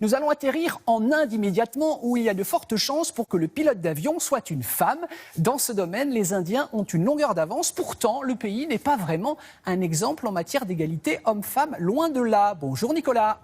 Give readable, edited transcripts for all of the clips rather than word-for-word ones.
Nous allons atterrir en Inde immédiatement où il y a de fortes chances pour que le pilote d'avion soit une femme. Dans ce domaine, les Indiens ont une longueur d'avance. Pourtant, le pays n'est pas vraiment un exemple en matière d'égalité homme-femme, loin de là. Bonjour Nicolas.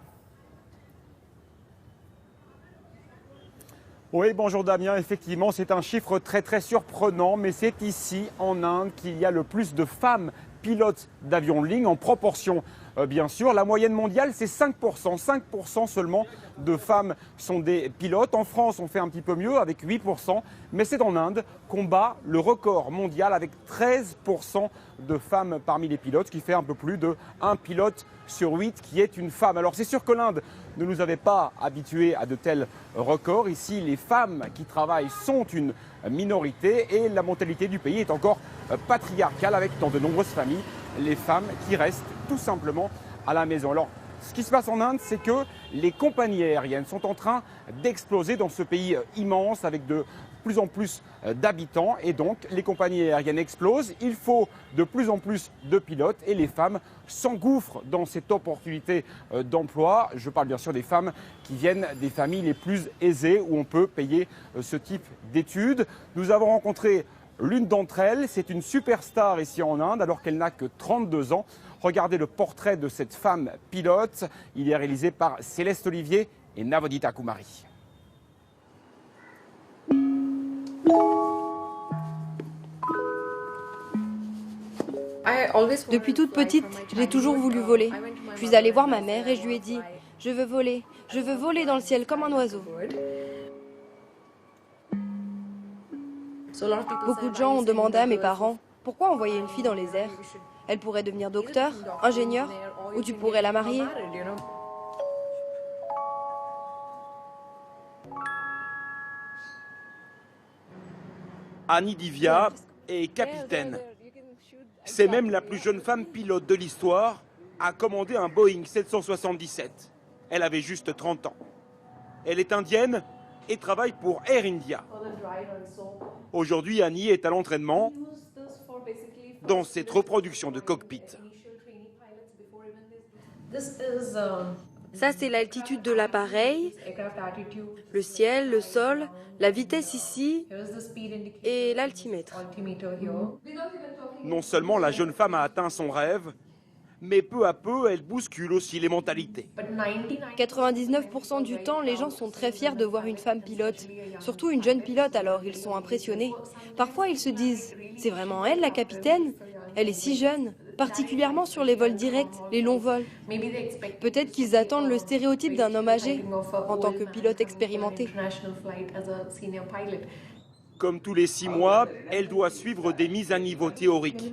Oui, bonjour Damien. Effectivement, c'est un chiffre très surprenant, mais c'est ici, en Inde, qu'il y a le plus de femmes pilotes d'avions de ligne, en proportion, bien sûr. La moyenne mondiale, c'est 5%. 5% seulement de femmes sont des pilotes. En France, on fait un petit peu mieux, avec 8%. Mais c'est en Inde qu'on bat le record mondial, avec 13% de femmes parmi les pilotes, ce qui fait un peu plus de 1 pilote sur 8 qui est une femme. Alors c'est sûr que l'Inde ne nous avait pas habitués à de tels records. Ici, les femmes qui travaillent sont une minorité et la mentalité du pays est encore patriarcale, avec dans de nombreuses familles les femmes qui restent tout simplement à la maison. Alors, ce qui se passe en Inde, c'est que les compagnies aériennes sont en train d'exploser dans ce pays immense avec de plus en plus d'habitants et donc les compagnies aériennes explosent. Il faut de plus en plus de pilotes et les femmes s'engouffrent dans cette opportunité d'emploi. Je parle bien sûr des femmes qui viennent des familles les plus aisées où on peut payer ce type d'études. Nous avons rencontré l'une d'entre elles, c'est une superstar ici en Inde alors qu'elle n'a que 32 ans. Regardez le portrait de cette femme pilote. Il est réalisé par Céleste Olivier et Navodita Kumari. Depuis toute petite, j'ai toujours voulu voler. Je suis allée voir ma mère et je lui ai dit « Je veux voler dans le ciel comme un oiseau ». Beaucoup de gens ont demandé à mes parents « Pourquoi envoyer une fille dans les airs ? Elle pourrait devenir docteur, ingénieur, ou tu pourrais la marier ». Annie Divya est capitaine. C'est même la plus jeune femme pilote de l'histoire à commander un Boeing 777. Elle avait juste 30 ans. Elle est indienne et travaille pour Air India. Aujourd'hui, Annie est à l'entraînement dans cette reproduction de cockpit. Ça, c'est l'altitude de l'appareil, le ciel, le sol, la vitesse ici et l'altimètre. Non seulement la jeune femme a atteint son rêve, mais peu à peu, elle bouscule aussi les mentalités. 99% du temps, les gens sont très fiers de voir une femme pilote. Surtout une jeune pilote, alors ils sont impressionnés. Parfois, ils se disent « C'est vraiment elle, la capitaine ? Elle est si jeune !» Particulièrement sur les vols directs, les longs vols. Peut-être qu'ils attendent le stéréotype d'un homme âgé en tant que pilote expérimenté. Comme tous les 6 mois, elle doit suivre des mises à niveau théoriques.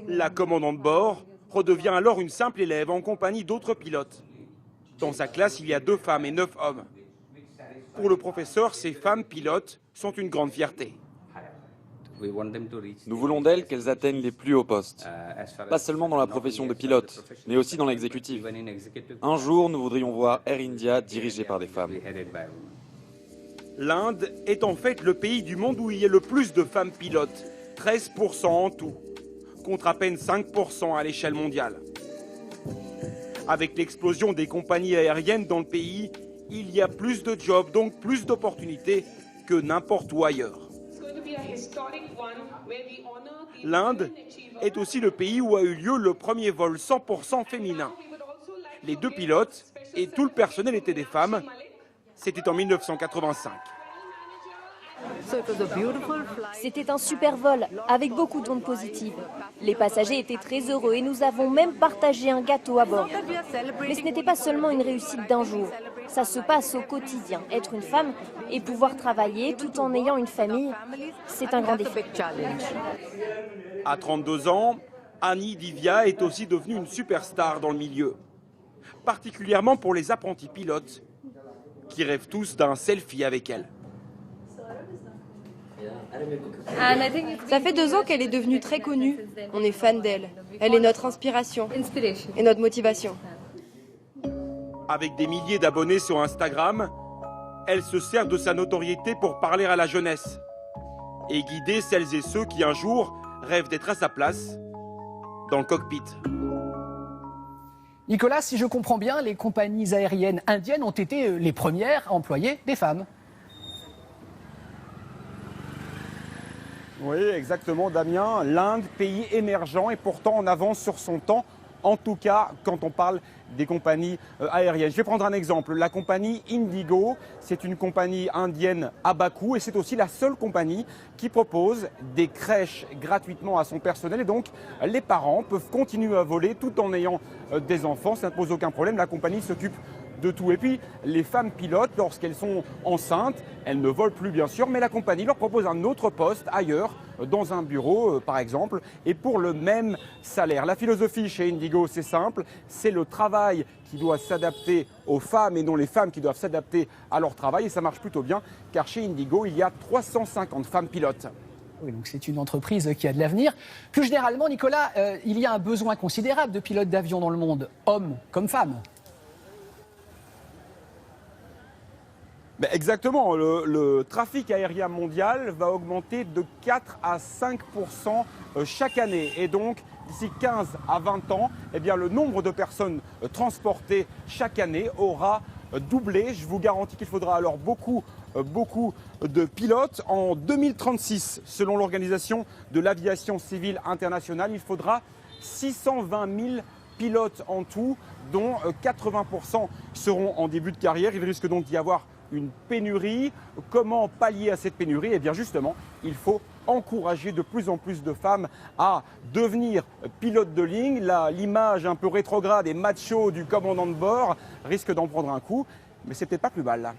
La commandante de bord redevient alors une simple élève en compagnie d'autres pilotes. Dans sa classe, il y a 2 femmes et 9 hommes. Pour le professeur, ces femmes pilotes sont une grande fierté. Nous voulons d'elles qu'elles atteignent les plus hauts postes, pas seulement dans la profession de pilote, mais aussi dans l'exécutif. Un jour, nous voudrions voir Air India dirigé par des femmes. L'Inde est en fait le pays du monde où il y a le plus de femmes pilotes, 13% en tout, contre à peine 5% à l'échelle mondiale. Avec l'explosion des compagnies aériennes dans le pays, il y a plus de jobs, donc plus d'opportunités que n'importe où ailleurs. L'Inde est aussi le pays où a eu lieu le premier vol 100% féminin. Les 2 pilotes et tout le personnel étaient des femmes. C'était en 1985. C'était un super vol, avec beaucoup d'ondes positives. Les passagers étaient très heureux et nous avons même partagé un gâteau à bord. Mais ce n'était pas seulement une réussite d'un jour. Ça se passe au quotidien. Être une femme et pouvoir travailler tout en ayant une famille, c'est un grand défi. À 32 ans, Annie Divya est aussi devenue une superstar dans le milieu. Particulièrement pour les apprentis pilotes, qui rêvent tous d'un selfie avec elle. Ça fait 2 ans qu'elle est devenue très connue. On est fan d'elle. Elle est notre inspiration et notre motivation. Avec des milliers d'abonnés sur Instagram, elle se sert de sa notoriété pour parler à la jeunesse et guider celles et ceux qui un jour rêvent d'être à sa place dans le cockpit. Nicolas, si je comprends bien, les compagnies aériennes indiennes ont été les premières à employer des femmes. Oui, exactement, Damien. L'Inde, pays émergent et pourtant en avance sur son temps, en tout cas quand on parle des compagnies aériennes. Je vais prendre un exemple. La compagnie Indigo, c'est une compagnie indienne à bas coût et c'est aussi la seule compagnie qui propose des crèches gratuitement à son personnel. Et donc, les parents peuvent continuer à voler tout en ayant des enfants. Ça ne pose aucun problème. La compagnie s'occupe de tout. Et puis, les femmes pilotes, lorsqu'elles sont enceintes, elles ne volent plus bien sûr, mais la compagnie leur propose un autre poste ailleurs, dans un bureau par exemple, et pour le même salaire. La philosophie chez Indigo, c'est simple, c'est le travail qui doit s'adapter aux femmes et non les femmes qui doivent s'adapter à leur travail. Et ça marche plutôt bien, car chez Indigo, il y a 350 femmes pilotes. Oui, donc c'est une entreprise qui a de l'avenir. Plus généralement, Nicolas, il y a un besoin considérable de pilotes d'avion dans le monde, hommes comme femmes. Ben exactement, le trafic aérien mondial va augmenter de 4 à 5% chaque année. Et donc, d'ici 15 à 20 ans, eh bien, le nombre de personnes transportées chaque année aura doublé. Je vous garantis qu'il faudra alors beaucoup de pilotes. En 2036, selon l'Organisation de l'aviation civile internationale, il faudra 620 000 pilotes en tout, dont 80% seront en début de carrière. Il risque donc d'y avoir une pénurie. Comment pallier à cette pénurie? Eh bien justement, il faut encourager de plus en plus de femmes à devenir pilotes de ligne. L'image un peu rétrograde et macho du commandant de bord risque d'en prendre un coup, mais c'est peut-être pas plus mal là.